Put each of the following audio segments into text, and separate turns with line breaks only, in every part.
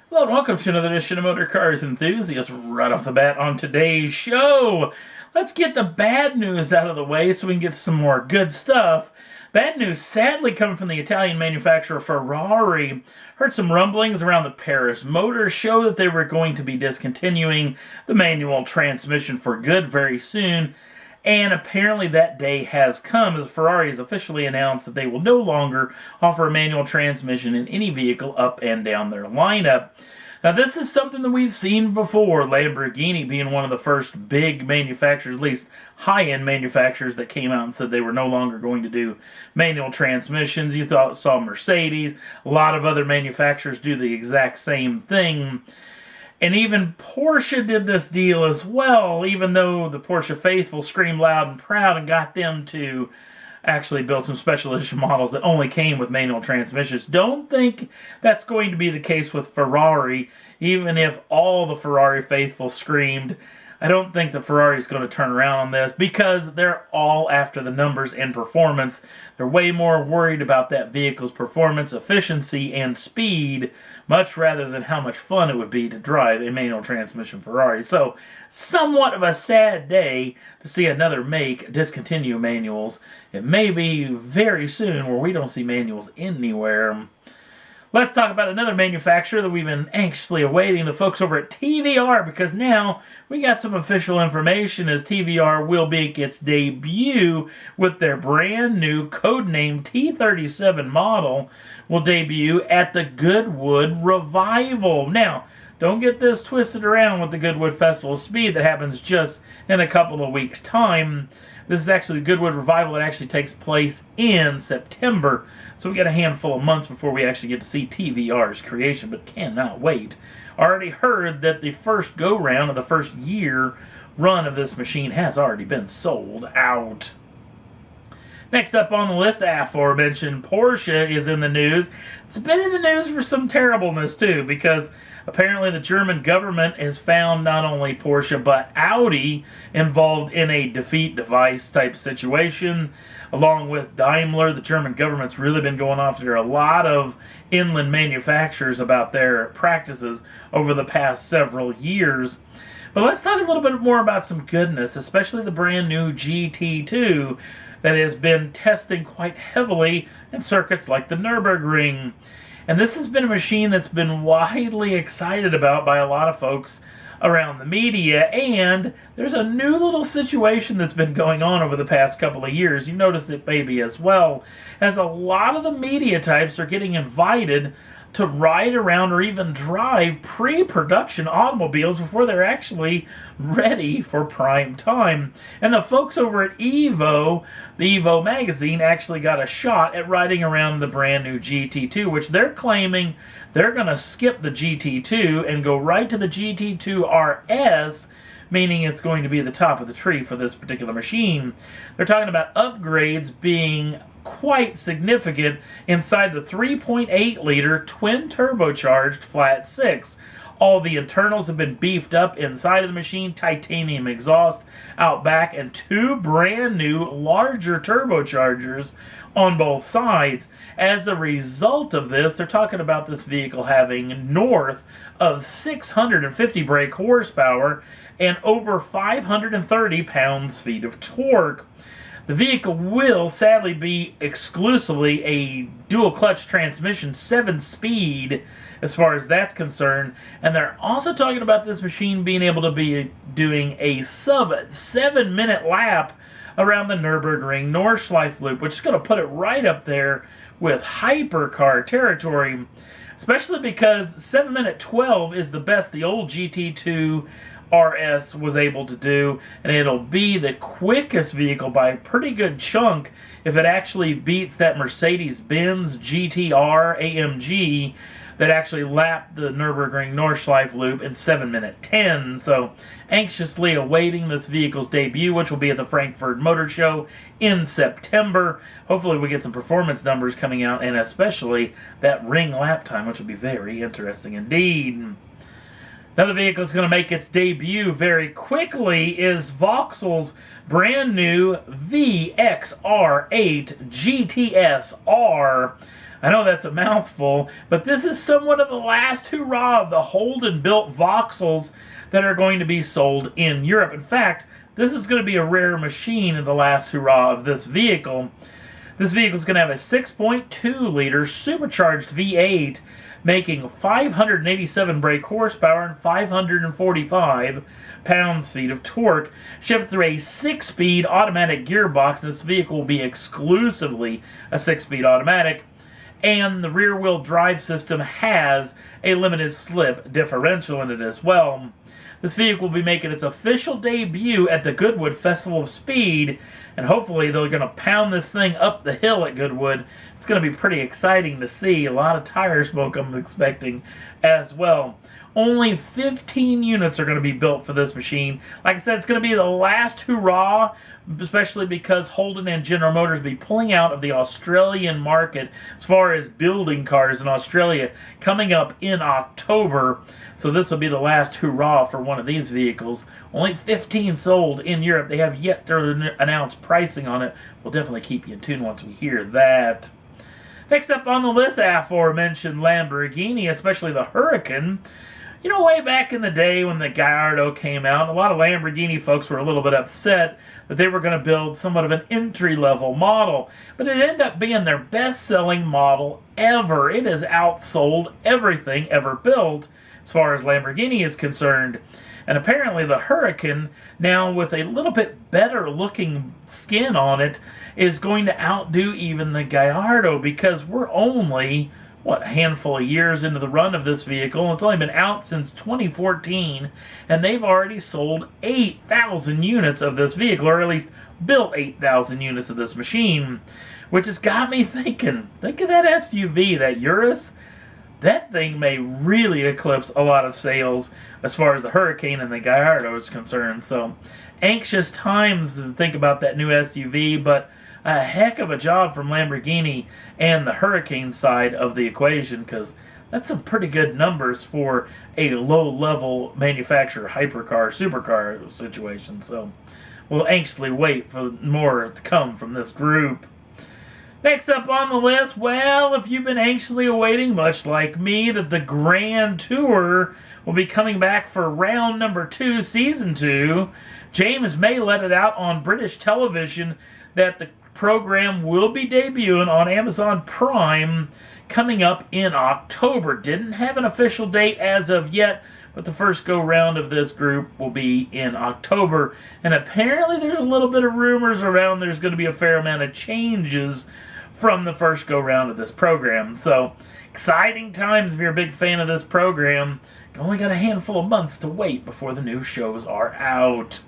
Hello and welcome to another edition of Motor Cars Enthusiasts. Right off the bat on today's show, let's get the bad news out of the way so we can get some more good stuff. Bad news sadly coming from the Italian manufacturer Ferrari. Heard some rumblings around the Paris Motor Show that they were going to be discontinuing the manual transmission for good very soon. And apparently that day has come as Ferrari has officially announced that they will no longer offer a manual transmission in any vehicle up and down their lineup. Now this is something that we've seen before, Lamborghini being one of the first big manufacturers, at least high-end manufacturers, that came out and said they were no longer going to do manual transmissions. You saw Mercedes, a lot of other manufacturers do the exact same thing. And even Porsche did this deal as well, even though the Porsche faithful screamed loud and proud and got them to actually build some special edition models that only came with manual transmissions. Don't think that's going to be the case with Ferrari, even if all the Ferrari faithful screamed. I don't think that Ferrari is going to turn around on this because they're all after the numbers and performance. They're way more worried about that vehicle's performance, efficiency, and speed, much rather than how much fun it would be to drive a manual transmission Ferrari. So, somewhat of a sad day to see another make discontinue manuals. It may be very soon where we don't see manuals anywhere. Let's talk about another manufacturer that we've been anxiously awaiting, the folks over at TVR, because now we got some official information as TVR will make its debut with their brand new codename T37 model will debut at the Goodwood Revival. Now, don't get this twisted around with the Goodwood Festival of Speed that happens just in a couple of weeks' time. This is actually the Goodwood Revival that actually takes place in September. So we got a handful of months before we actually get to see TVR's creation, but cannot wait. Already heard that the first go-round of the first year run of this machine has already been sold out. Next up on the list, the aforementioned Porsche is in the news. It's been in the news for some terribleness too, because apparently the German government has found not only Porsche but Audi involved in a defeat device type situation. Along with Daimler, the German government's really been going after a lot of inland manufacturers about their practices over the past several years. But let's talk a little bit more about some goodness, especially the brand new GT2 that has been testing quite heavily in circuits like the Nürburgring. And this has been a machine that's been widely excited about by a lot of folks around the media, and there's a new little situation that's been going on over the past couple of years. You notice it maybe as well, as a lot of the media types are getting invited to ride around or even drive pre-production automobiles before they're actually ready for prime time. And the folks over at Evo, the Evo magazine, actually got a shot at riding around the brand new GT2, which they're claiming they're going to skip the GT2 and go right to the GT2 RS, meaning it's going to be the top of the tree for this particular machine. They're talking about upgrades being quite significant inside the 3.8-liter twin-turbocharged flat 6. All the internals have been beefed up inside of the machine, titanium exhaust out back, and two brand new larger turbochargers on both sides. As a result of this, they're talking about this vehicle having north of 650 brake horsepower and over 530 pounds-feet of torque. The vehicle will sadly be exclusively a dual-clutch transmission, 7-speed, as far as that's concerned. And they're also talking about this machine being able to be doing a sub-7-minute lap around the Nürburgring Nordschleife loop, which is going to put it right up there with hypercar territory, especially because 7-minute 12 is the best the old GT2 RS was able to do, and it'll be the quickest vehicle by a pretty good chunk if it actually beats that Mercedes-Benz GT-R AMG that actually lapped the Nürburgring Nordschleife loop in 7-minute 10. So, anxiously awaiting this vehicle's debut, which will be at the Frankfurt Motor Show in September. Hopefully we get some performance numbers coming out, and especially that ring lap time, which will be very interesting indeed. Another vehicle that's going to make its debut very quickly is Vauxhall's brand new VXR8 GTS-R. I know that's a mouthful, but this is somewhat of the last hurrah of the Holden-built Vauxhalls that are going to be sold in Europe. In fact, this is going to be a rare machine in the last hurrah of this vehicle. This vehicle is going to have a 6.2-liter supercharged V8, making 587 brake horsepower and 545 pounds-feet of torque, shipped through a 6-speed automatic gearbox. This vehicle will be exclusively a 6-speed automatic, and the rear-wheel drive system has a limited slip differential in it as well. This vehicle will be making its official debut at the Goodwood Festival of Speed, and hopefully they're going to pound this thing up the hill at Goodwood. It's going to be pretty exciting to see. A lot of tire smoke I'm expecting as well. Only 15 units are going to be built for this machine. Like I said, it's going to be the last hurrah, especially because Holden and General Motors will be pulling out of the Australian market as far as building cars in Australia coming up in October. So this will be the last hurrah for one of these vehicles. Only 15 sold in Europe. They have yet to announce pricing on it. We'll definitely keep you in tune once we hear that. Next up on the list, the aforementioned Lamborghini, especially the Huracan. You know, way back in the day when the Gallardo came out, a lot of Lamborghini folks were a little bit upset that they were going to build somewhat of an entry-level model. But it ended up being their best-selling model ever. It has outsold everything ever built as far as Lamborghini is concerned. And apparently the Huracan, now with a little bit better looking skin on it, is going to outdo even the Gallardo, because we're only, a handful of years into the run of this vehicle. It's only been out since 2014, and they've already sold 8,000 units of this vehicle, or at least built 8,000 units of this machine, which has got me thinking. Think of that SUV, that Urus. That thing may really eclipse a lot of sales as far as the Huracan and the Gallardo is concerned. So, anxious times to think about that new SUV, but a heck of a job from Lamborghini and the Huracan side of the equation, because that's some pretty good numbers for a low-level manufacturer hypercar, supercar situation. So, we'll anxiously wait for more to come from this group. Next up on the list, well, if you've been anxiously awaiting, much like me, that the Grand Tour will be coming back for round number 2, season 2, James May let it out on British television that the program will be debuting on Amazon Prime coming up in October. Didn't have an official date as of yet, but the first go-round of this group will be in October. And apparently there's a little bit of rumors around there's going to be a fair amount of changes from the first go-round of this program. So, exciting times if you're a big fan of this program. You only got a handful of months to wait before the new shows are out.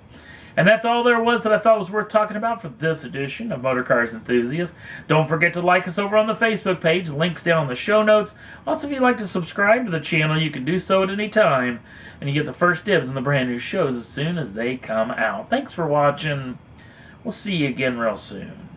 And that's all there was that I thought was worth talking about for this edition of Motor Cars Enthusiast. Don't forget to like us over on the Facebook page. Links down in the show notes. Also, if you'd like to subscribe to the channel, you can do so at any time. And you get the first dibs on the brand new shows as soon as they come out. Thanks for watching. We'll see you again real soon.